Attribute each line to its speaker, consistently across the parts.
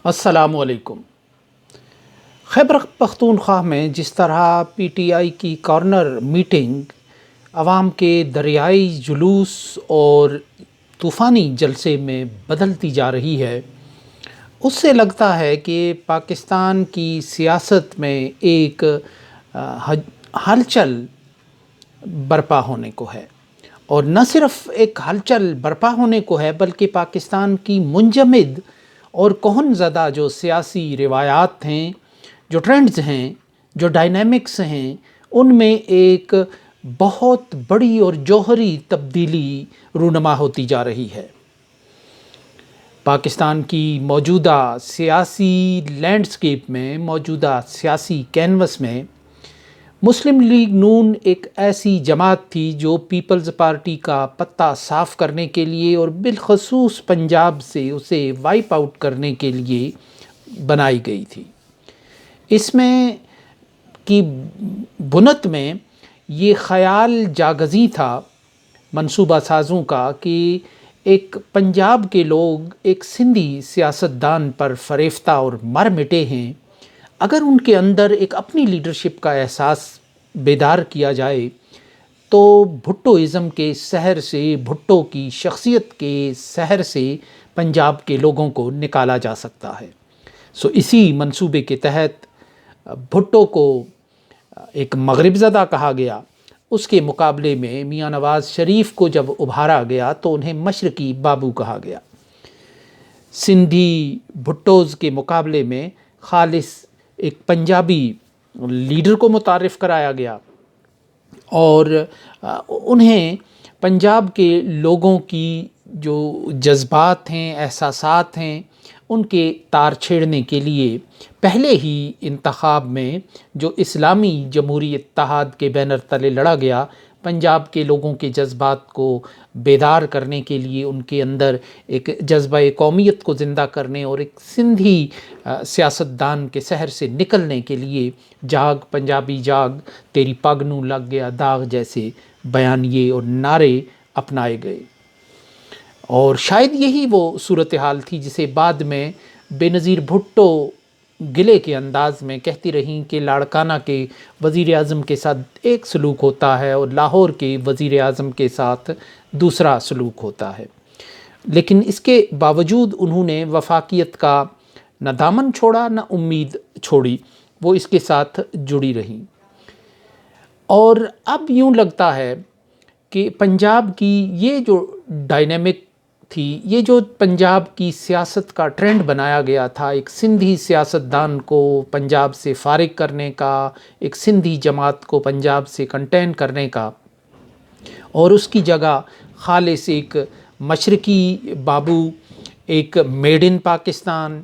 Speaker 1: السلام علیکم۔ خیبر پختونخوا میں جس طرح پی ٹی آئی کی کارنر میٹنگ عوام کے دریائی جلوس اور طوفانی جلسے میں بدلتی جا رہی ہے، اس سے لگتا ہے کہ پاکستان کی سیاست میں ایک ہلچل برپا ہونے کو ہے، اور نہ صرف ایک ہلچل برپا ہونے کو ہے بلکہ پاکستان کی منجمد اور کہن زدہ جو سیاسی روایات ہیں، جو ٹرینڈز ہیں، جو ڈائنامکس ہیں، ان میں ایک بہت بڑی اور جوہری تبدیلی رونما ہوتی جا رہی ہے۔ پاکستان کی موجودہ سیاسی لینڈسکیپ میں، موجودہ سیاسی کینوس میں مسلم لیگ نون ایک ایسی جماعت تھی جو پیپلز پارٹی کا پتہ صاف کرنے کے لیے اور بالخصوص پنجاب سے اسے وائپ آؤٹ کرنے کے لیے بنائی گئی تھی۔ اس میں کی بنت میں یہ خیال جاگزیں تھا منصوبہ سازوں کا کہ ایک پنجاب کے لوگ ایک سندھی سیاستدان پر فریفتہ اور مر مٹے ہیں، اگر ان کے اندر ایک اپنی لیڈرشپ کا احساس بیدار کیا جائے تو بھٹوازم کے سحر سے، بھٹو کی شخصیت کے سحر سے پنجاب کے لوگوں کو نکالا جا سکتا ہے۔ اسی منصوبے کے تحت بھٹو کو ایک مغرب زدہ کہا گیا، اس کے مقابلے میں میاں نواز شریف کو جب ابھارا گیا تو انہیں مشرقی بابو کہا گیا۔ سندھی بھٹوز کے مقابلے میں خالص ایک پنجابی لیڈر کو متعارف کرایا گیا، اور انہیں پنجاب کے لوگوں کی جو جذبات ہیں، احساسات ہیں، ان کے تار چھیڑنے کے لیے پہلے ہی انتخاب میں جو اسلامی جمہوری اتحاد کے بینر تلے لڑا گیا، پنجاب کے لوگوں کے جذبات کو بیدار کرنے کے لیے، ان کے اندر ایک جذبہ قومیت کو زندہ کرنے اور ایک سندھی سیاستدان کے سحر سے نکلنے کے لیے جاگ پنجابی جاگ، تیری پگ نوں لگ گیا داغ جیسے بیانیے اور نعرے اپنائے گئے۔ اور شاید یہی وہ صورتحال تھی جسے بعد میں بے نظیر بھٹو گلے کے انداز میں کہتی رہیں کہ لاڑکانہ کے وزیر اعظم کے ساتھ ایک سلوک ہوتا ہے اور لاہور کے وزیر اعظم کے ساتھ دوسرا سلوک ہوتا ہے، لیکن اس کے باوجود انہوں نے وفاقیت کا نہ دامن چھوڑا نہ امید چھوڑی، وہ اس کے ساتھ جڑی رہیں۔ اور اب یوں لگتا ہے کہ پنجاب کی یہ جو ڈائنامک تھی، یہ جو پنجاب کی سیاست کا ٹرینڈ بنایا گیا تھا، ایک سندھی سیاستدان کو پنجاب سے فارغ کرنے کا، ایک سندھی جماعت کو پنجاب سے کنٹین کرنے کا، اور اس کی جگہ خالص ایک مشرقی بابو، ایک میڈ ان پاکستان،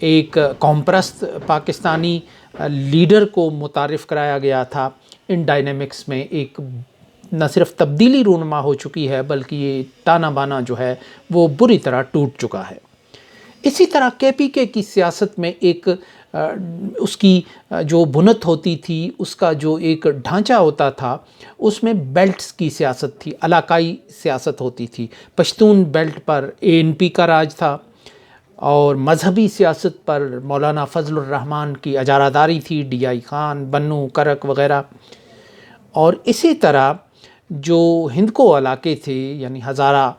Speaker 1: ایک قوم پرست پاکستانی لیڈر کو متعارف کرایا گیا تھا۔ ان ڈائنامکس میں ایک نہ صرف تبدیلی رونما ہو چکی ہے بلکہ یہ تانا بانا جو ہے وہ بری طرح ٹوٹ چکا ہے۔ اسی طرح کے پی کے کی سیاست میں ایک اس کی جو بنت ہوتی تھی، اس کا جو ایک ڈھانچہ ہوتا تھا، اس میں بیلٹس کی سیاست تھی، علاقائی سیاست ہوتی تھی۔ پشتون بیلٹ پر اے این پی کا راج تھا، اور مذہبی سیاست پر مولانا فضل الرحمان کی اجارہ تھی، ڈی آئی خان، بنو کرک وغیرہ۔ اور اسی طرح جو ہند کو علاقے تھے یعنی ہزارہ،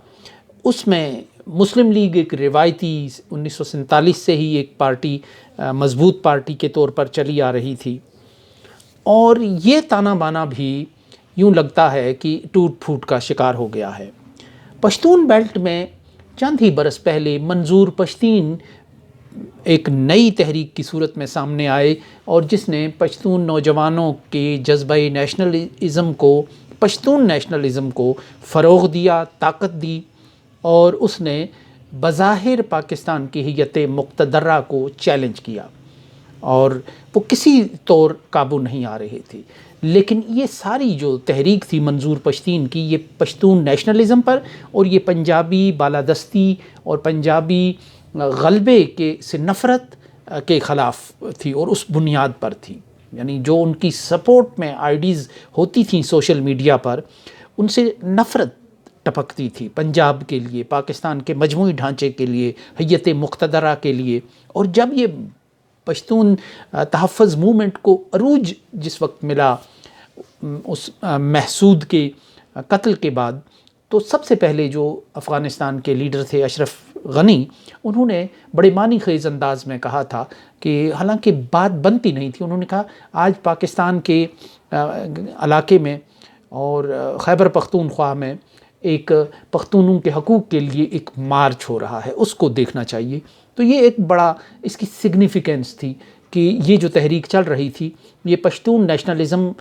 Speaker 1: اس میں مسلم لیگ ایک روایتی 1947 سے ہی ایک پارٹی، مضبوط پارٹی کے طور پر چلی آ رہی تھی، اور یہ تانا بانا بھی یوں لگتا ہے کہ ٹوٹ پھوٹ کا شکار ہو گیا ہے۔ پشتون بیلٹ میں چند ہی برس پہلے منظور پشتین ایک نئی تحریک کی صورت میں سامنے آئے، اور جس نے پشتون نوجوانوں کے جذبہ نیشنلزم کو، پشتون نیشنلزم کو فروغ دیا، طاقت دی، اور اس نے بظاہر پاکستان کی ہیئت مقتدرہ کو چیلنج کیا، اور وہ کسی طور قابو نہیں آ رہے تھے۔ لیکن یہ ساری جو تحریک تھی منظور پشتین کی، یہ پشتون نیشنلزم پر اور یہ پنجابی بالادستی اور پنجابی غلبے کے سے نفرت کے خلاف تھی، اور اس بنیاد پر تھی۔ یعنی جو ان کی سپورٹ میں آئی ڈیز ہوتی تھیں سوشل میڈیا پر، ان سے نفرت ٹپکتی تھی پنجاب کے لیے، پاکستان کے مجموعی ڈھانچے کے لیے، حیت مقتدرہ کے لیے۔ اور جب یہ پشتون تحفظ موومنٹ کو عروج جس وقت ملا اس محسود کے قتل کے بعد، تو سب سے پہلے جو افغانستان کے لیڈر تھے اشرف غنی، انہوں نے بڑے معنی خیز انداز میں کہا تھا کہ حالانکہ بات بنتی نہیں تھی، انہوں نے کہا آج پاکستان کے علاقے میں اور خیبر پختونخوا میں ایک پختونوں کے حقوق کے لیے ایک مارچ ہو رہا ہے، اس کو دیکھنا چاہیے۔ تو یہ ایک بڑا اس کی سگنیفیکنس تھی کہ یہ جو تحریک چل رہی تھی یہ پشتون نیشنلزم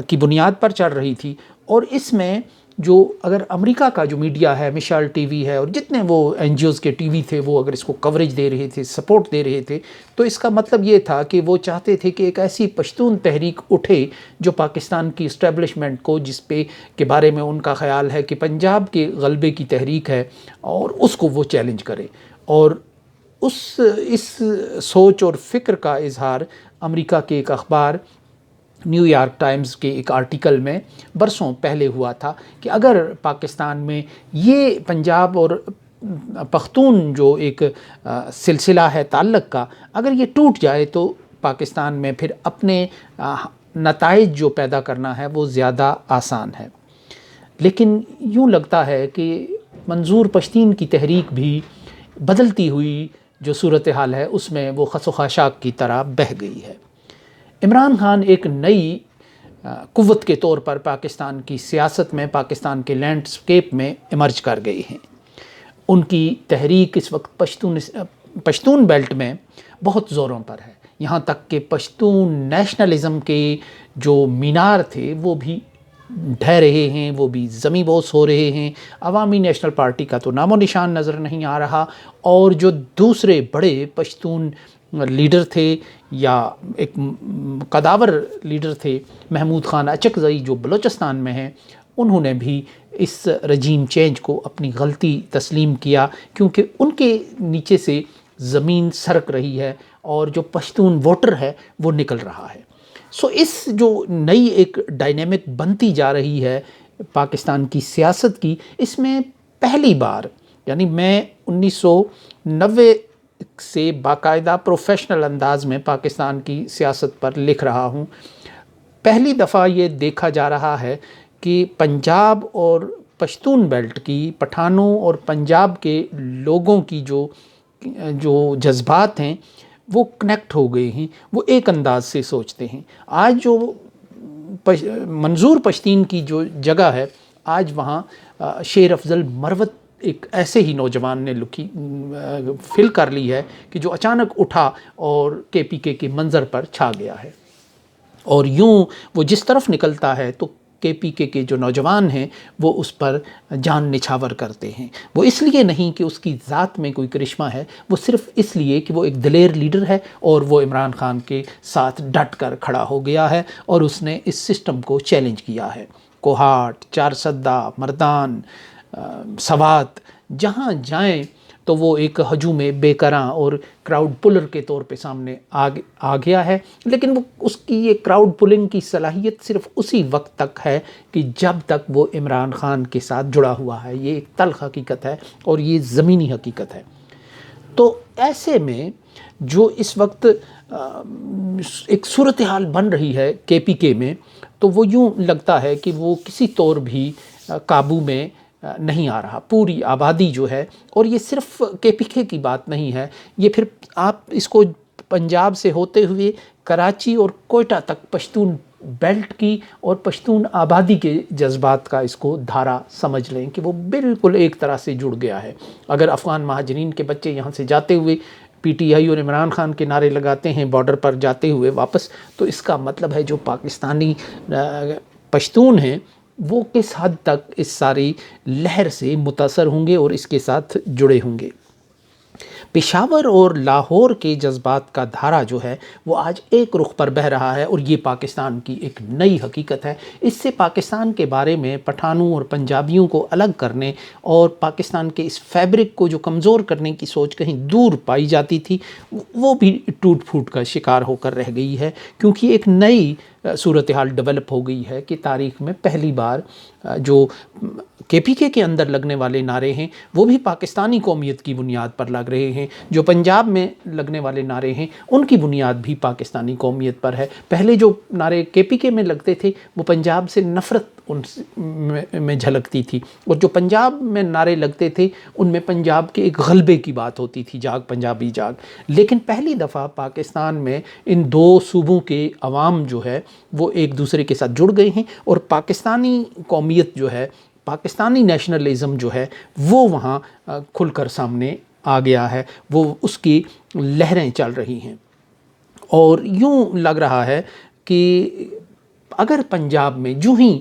Speaker 1: کی بنیاد پر چل رہی تھی، اور اس میں جو اگر امریکہ کا جو میڈیا ہے، مشال ٹی وی ہے، اور جتنے وہ این جی اوز کے ٹی وی تھے وہ اگر اس کو کوریج دے رہے تھے، سپورٹ دے رہے تھے، تو اس کا مطلب یہ تھا کہ وہ چاہتے تھے کہ ایک ایسی پشتون تحریک اٹھے جو پاکستان کی اسٹیبلشمنٹ کو، جس پہ کے بارے میں ان کا خیال ہے کہ پنجاب کے غلبے کی تحریک ہے، اور اس کو وہ چیلنج کرے۔ اور اس سوچ اور فکر کا اظہار امریکہ کے ایک اخبار نیو یارک ٹائمز کے ایک آرٹیکل میں برسوں پہلے ہوا تھا کہ اگر پاکستان میں یہ پنجاب اور پختون جو ایک سلسلہ ہے تعلق کا، اگر یہ ٹوٹ جائے تو پاکستان میں پھر اپنے نتائج جو پیدا کرنا ہے وہ زیادہ آسان ہے۔ لیکن یوں لگتا ہے کہ منظور پشتین کی تحریک بھی بدلتی ہوئی جو صورتحال ہے اس میں وہ خس و خاشاک کی طرح بہہ گئی ہے۔ عمران خان ایک نئی قوت کے طور پر پاکستان کی سیاست میں، پاکستان کے لینڈسکیپ میں ایمرج کر گئی ہیں۔ ان کی تحریک اس وقت پشتون بیلٹ میں بہت زوروں پر ہے، یہاں تک کہ پشتون نیشنلزم کے جو مینار تھے وہ بھی ڈھہ رہے ہیں، وہ بھی زمیں بوس ہو رہے ہیں۔ عوامی نیشنل پارٹی کا تو نام و نشان نظر نہیں آ رہا، اور جو دوسرے بڑے پشتون لیڈر تھے یا ایک قداور لیڈر تھے محمود خان اچکزئی جو بلوچستان میں ہیں، انہوں نے بھی اس رجیم چینج کو اپنی غلطی تسلیم کیا، کیونکہ ان کے نیچے سے زمین سرک رہی ہے اور جو پشتون ووٹر ہے وہ نکل رہا ہے۔ سو اس جو نئی ایک ڈائنامک بنتی جا رہی ہے پاکستان کی سیاست کی، اس میں پہلی بار، یعنی میں 1990 سے باقاعدہ پروفیشنل انداز میں پاکستان کی سیاست پر لکھ رہا ہوں، پہلی دفعہ یہ دیکھا جا رہا ہے کہ پنجاب اور پشتون بیلٹ کی، پٹھانوں اور پنجاب کے لوگوں کی جو جذبات ہیں وہ کنیکٹ ہو گئے ہیں، وہ ایک انداز سے سوچتے ہیں۔ آج جو منظور پشتین کی جو جگہ ہے، آج وہاں شیر افضل مروت ایک ایسے ہی نوجوان نے فل کر لی ہے کہ جو اچانک اٹھا اور کے پی کے منظر پر چھا گیا ہے، اور یوں وہ جس طرف نکلتا ہے تو کے پی کے جو نوجوان ہیں وہ اس پر جان نچھاور کرتے ہیں۔ وہ اس لیے نہیں کہ اس کی ذات میں کوئی کرشمہ ہے، وہ صرف اس لیے کہ وہ ایک دلیر لیڈر ہے اور وہ عمران خان کے ساتھ ڈٹ کر کھڑا ہو گیا ہے اور اس نے اس سسٹم کو چیلنج کیا ہے۔ کوہاٹ، چارسدہ، مردان، سوات، جہاں جائیں تو وہ ایک ہجوم بے کراں اور کراؤڈ پلر کے طور پہ سامنے آ گیا ہے۔ لیکن وہ اس کی یہ کراؤڈ پلنگ کی صلاحیت صرف اسی وقت تک ہے کہ جب تک وہ عمران خان کے ساتھ جڑا ہوا ہے۔ یہ ایک تلخ حقیقت ہے اور یہ زمینی حقیقت ہے۔ تو ایسے میں جو اس وقت ایک صورتحال بن رہی ہے کے پی کے میں، تو وہ یوں لگتا ہے کہ وہ کسی طور بھی قابو میں نہیں آ رہا۔ پوری آبادی جو ہے، اور یہ صرف کے پی کے کی بات نہیں ہے، یہ پھر آپ اس کو پنجاب سے ہوتے ہوئے کراچی اور کوئٹہ تک پشتون بیلٹ کی اور پشتون آبادی کے جذبات کا اس کو دھارا سمجھ لیں کہ وہ بالکل ایک طرح سے جڑ گیا ہے۔ اگر افغان مہاجرین کے بچے یہاں سے جاتے ہوئے پی ٹی آئی اور عمران خان کے نعرے لگاتے ہیں بارڈر پر جاتے ہوئے واپس، تو اس کا مطلب ہے جو پاکستانی پشتون ہیں وہ کس حد تک اس ساری لہر سے متاثر ہوں گے اور اس کے ساتھ جڑے ہوں گے۔ پشاور اور لاہور کے جذبات کا دھارا جو ہے وہ آج ایک رخ پر بہہ رہا ہے، اور یہ پاکستان کی ایک نئی حقیقت ہے۔ اس سے پاکستان کے بارے میں پٹھانوں اور پنجابیوں کو الگ کرنے اور پاکستان کے اس فیبرک کو جو کمزور کرنے کی سوچ کہیں دور پائی جاتی تھی، وہ بھی ٹوٹ پھوٹ کا شکار ہو کر رہ گئی ہے، کیونکہ ایک نئی صورتحال ڈیولپ ہو گئی ہے کہ تاریخ میں پہلی بار جو KPK کے اندر لگنے والے نعرے ہیں وہ بھی پاکستانی قومیت کی بنیاد پر لگ رہے ہیں، جو پنجاب میں لگنے والے نعرے ہیں ان کی بنیاد بھی پاکستانی قومیت پر ہے۔ پہلے جو نعرے KPK میں لگتے تھے وہ پنجاب سے نفرت ان میں جھلکتی تھی، اور جو پنجاب میں نعرے لگتے تھے ان میں پنجاب کے ایک غلبے کی بات ہوتی تھی، جاگ پنجابی جاگ۔ لیکن پہلی دفعہ پاکستان میں ان دو صوبوں کے عوام جو ہے وہ ایک دوسرے کے ساتھ جڑ گئے ہیں، اور پاکستانی قومیت جو ہے، پاکستانی نیشنلزم جو ہے وہ وہاں کھل کر سامنے آ گیا ہے، وہ اس کی لہریں چل رہی ہیں۔ اور یوں لگ رہا ہے کہ اگر پنجاب میں جو ہی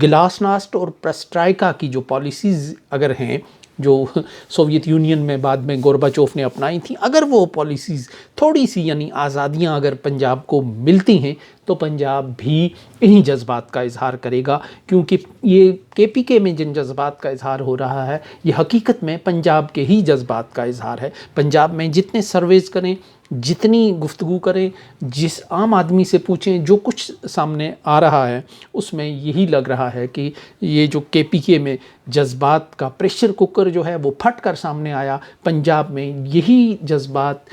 Speaker 1: گلاس ناسٹ اور پرسٹرائکا کی جو پالیسیز اگر ہیں، جو سوویت یونین میں بعد میں گورباچوف نے اپنائی تھیں، اگر وہ پالیسیز تھوڑی سی یعنی آزادیاں اگر پنجاب کو ملتی ہیں تو پنجاب بھی انہی جذبات کا اظہار کرے گا، کیونکہ یہ KPK میں جن جذبات کا اظہار ہو رہا ہے یہ حقیقت میں پنجاب کے ہی جذبات کا اظہار ہے۔ پنجاب میں جتنے سرویز کریں، جتنی گفتگو کریں، جس عام آدمی سے پوچھیں، جو کچھ سامنے آ رہا ہے اس میں یہی لگ رہا ہے کہ یہ جو KPK میں جذبات کا پریشر کوکر جو ہے وہ پھٹ کر سامنے آیا، پنجاب میں یہی جذبات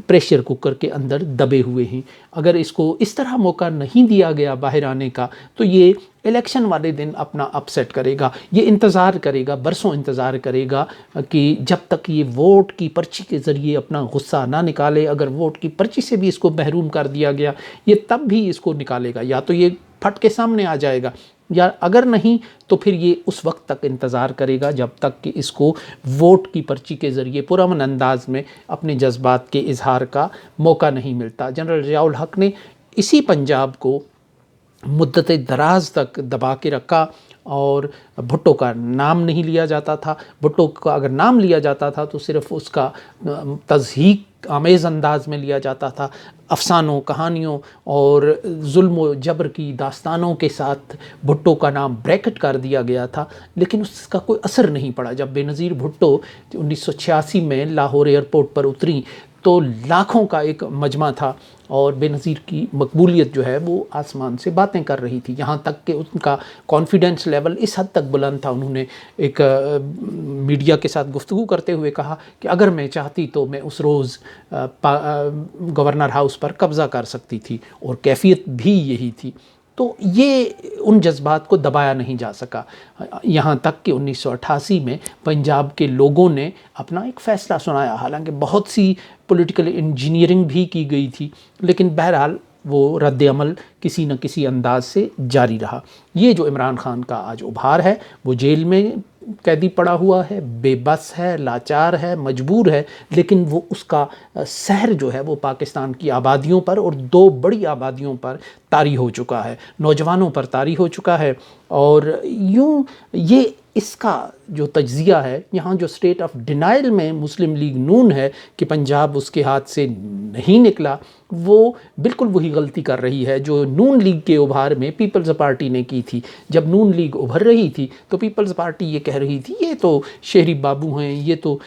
Speaker 1: پریشر کوکر کے اندر دبے ہوئے ہیں۔ اگر اس کو اس طرح موقع نہیں دیا گیا باہر آنے کا تو یہ الیکشن والے دن اپنا اپ سیٹ کرے گا، یہ انتظار کرے گا، برسوں انتظار کرے گا کہ جب تک یہ ووٹ کی پرچی کے ذریعے اپنا غصہ نہ نکالے۔ اگر ووٹ کی پرچی سے بھی اس کو محروم کر دیا گیا یہ تب بھی اس کو نکالے گا، یا تو یہ پھٹ کے سامنے آ جائے گا، یا اگر نہیں تو پھر یہ اس وقت تک انتظار کرے گا جب تک کہ اس کو ووٹ کی پرچی کے ذریعے پرامن انداز میں اپنے جذبات کے اظہار کا موقع نہیں ملتا۔ جنرل ضیاء الحق نے اسی پنجاب کو مدت دراز تک دبا کے رکھا، اور بھٹو کا نام نہیں لیا جاتا تھا۔ بھٹو کا اگر نام لیا جاتا تھا تو صرف اس کا تضحیک آمیز انداز میں لیا جاتا تھا، افسانوں، کہانیوں اور ظلم و جبر کی داستانوں کے ساتھ بھٹو کا نام بریکٹ کر دیا گیا تھا، لیکن اس کا کوئی اثر نہیں پڑا۔ جب بے نظیر بھٹو 1986 میں لاہور ایئرپورٹ پر اتری تو لاکھوں کا ایک مجمع تھا، اور بے نظیر کی مقبولیت جو ہے وہ آسمان سے باتیں کر رہی تھی، یہاں تک کہ ان کا کانفیڈنس لیول اس حد تک بلند تھا۔ انہوں نے ایک میڈیا کے ساتھ گفتگو کرتے ہوئے کہا کہ اگر میں چاہتی تو میں اس روز گورنر ہاؤس پر قبضہ کر سکتی تھی، اور کیفیت بھی یہی تھی۔ تو یہ ان جذبات کو دبایا نہیں جا سکا، یہاں تک کہ 1988 میں پنجاب کے لوگوں نے اپنا ایک فیصلہ سنایا، حالانکہ بہت سی پولیٹیکل انجینئرنگ بھی کی گئی تھی، لیکن بہرحال وہ رد عمل کسی نہ کسی انداز سے جاری رہا۔ یہ جو عمران خان کا آج ابھار ہے، وہ جیل میں قیدی پڑا ہوا ہے، بے بس ہے، لاچار ہے، مجبور ہے، لیکن وہ اس کا سحر جو ہے وہ پاکستان کی آبادیوں پر اور دو بڑی آبادیوں پر طاری ہو چکا ہے، نوجوانوں پر طاری ہو چکا ہے۔ اور یوں یہ اس کا جو تجزیہ ہے، یہاں جو اسٹیٹ آف ڈینائل میں مسلم لیگ نون ہے کہ پنجاب اس کے ہاتھ سے نہیں نکلا، وہ بالکل وہی غلطی کر رہی ہے جو نون لیگ کے ابھار میں پیپلز پارٹی نے کی تھی۔ جب نون لیگ ابھر رہی تھی تو پیپلز پارٹی یہ کہہ رہی تھی یہ تو شہری بابو ہیں، یہ تو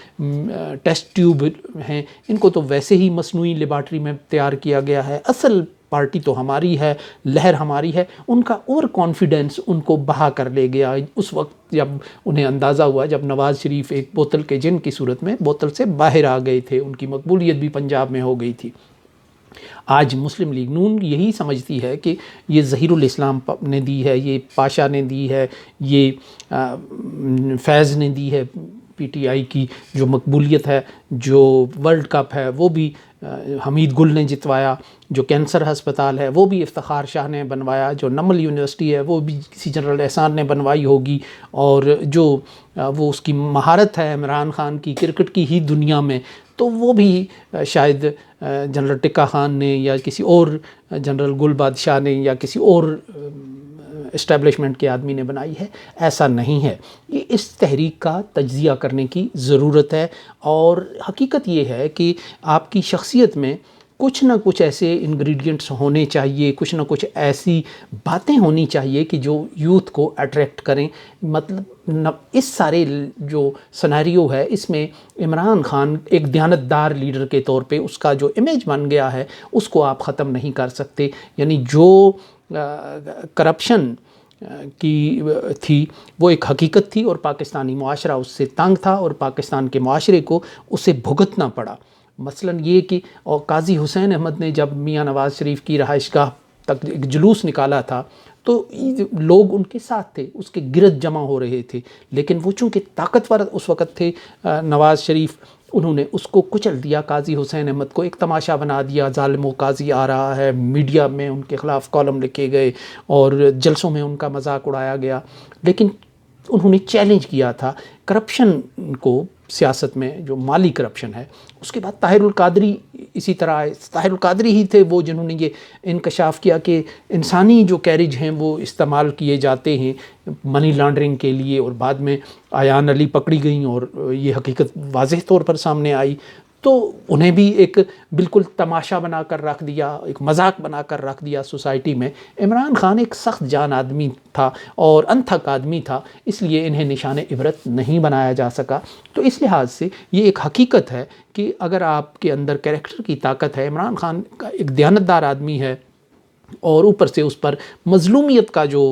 Speaker 1: ٹیسٹ ٹیوب ہیں، ان کو تو ویسے ہی مصنوعی لیبارٹری میں تیار کیا گیا ہے، اصل پارٹی تو ہماری ہے، لہر ہماری ہے۔ ان کا اوور کانفیڈنس ان کو بہا کر لے گیا اس وقت جب انہیں اندازہ ہوا، جب نواز شریف ایک بوتل کے جن کی صورت میں بوتل سے باہر آ گئے تھے، ان کی مقبولیت بھی پنجاب میں ہو گئی تھی۔ آج مسلم لیگ نون یہی سمجھتی ہے کہ یہ ظہیر الاسلام نے دی ہے، یہ پاشا نے دی ہے، یہ فیض نے دی ہے، PTI کی جو مقبولیت ہے، جو ورلڈ کپ ہے وہ بھی حمید گل نے جتوایا، جو کینسر ہسپتال ہے وہ بھی افتخار شاہ نے بنوایا، جو نمل یونیورسٹی ہے وہ بھی کسی جنرل احسان نے بنوائی ہوگی، اور جو وہ اس کی مہارت ہے عمران خان کی کرکٹ کی ہی دنیا میں تو وہ بھی شاید جنرل ٹکا خان نے یا کسی اور جنرل گل بادشاہ نے یا کسی اور اسٹیبلشمنٹ کے آدمی نے بنائی ہے۔ ایسا نہیں ہے، یہ اس تحریک کا تجزیہ کرنے کی ضرورت ہے، اور حقیقت یہ ہے کہ آپ کی شخصیت میں کچھ نہ کچھ ایسے انگریڈینٹس ہونے چاہیے، کچھ نہ کچھ ایسی باتیں ہونی چاہیے کہ جو یوتھ کو اٹریکٹ کریں۔ مطلب اس سارے جو سنیریو ہے اس میں عمران خان ایک دیانتدار لیڈر کے طور پہ اس کا جو امیج بن گیا ہے اس کو آپ ختم نہیں کر سکتے، یعنی جو کرپشن کی تھی وہ ایک حقیقت تھی، اور پاکستانی معاشرہ اس سے تنگ تھا، اور پاکستان کے معاشرے کو اسے بھگتنا پڑا۔ مثلاً یہ کہ اور قاضی حسین احمد نے جب میاں نواز شریف کی رہائش گاہ تک ایک جلوس نکالا تھا تو لوگ ان کے ساتھ تھے، اس کے گرد جمع ہو رہے تھے، لیکن وہ چونکہ طاقتور اس وقت تھے نواز شریف، انہوں نے اس کو کچل دیا، قاضی حسین احمد کو ایک تماشا بنا دیا، ظالم و قاضی آ رہا ہے، میڈیا میں ان کے خلاف کالم لکھے گئے اور جلسوں میں ان کا مذاق اڑایا گیا، لیکن انہوں نے چیلنج کیا تھا کرپشن کو، سیاست میں جو مالی کرپشن ہے۔ اس کے بعد طاہر القادری اسی طرح آئے، طاہر القادری ہی تھے وہ جنہوں نے یہ انکشاف کیا کہ انسانی جو کیریج ہیں وہ استعمال کیے جاتے ہیں منی لانڈرنگ کے لیے، اور بعد میں ایان علی پکڑی گئیں اور یہ حقیقت واضح طور پر سامنے آئی، تو انہیں بھی ایک بالکل تماشا بنا کر رکھ دیا، ایک مذاق بنا کر رکھ دیا سوسائٹی میں۔ عمران خان ایک سخت جان آدمی تھا اور انتھک آدمی تھا، اس لیے انہیں نشان عبرت نہیں بنایا جا سکا۔ تو اس لحاظ سے یہ ایک حقیقت ہے کہ اگر آپ کے اندر کریکٹر کی طاقت ہے، عمران خان کا ایک دیانتدار آدمی ہے، اور اوپر سے اس پر مظلومیت کا جو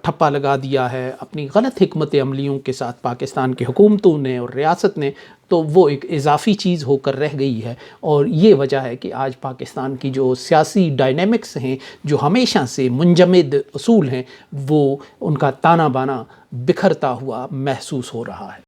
Speaker 1: ٹھپا لگا دیا ہے اپنی غلط حکمت عملیوں کے ساتھ پاکستان کی حکومتوں نے اور ریاست نے، تو وہ ایک اضافی چیز ہو کر رہ گئی ہے، اور یہ وجہ ہے کہ آج پاکستان کی جو سیاسی ڈائنامکس ہیں، جو ہمیشہ سے منجمد اصول ہیں، وہ ان کا تانا بانا بکھرتا ہوا محسوس ہو رہا ہے۔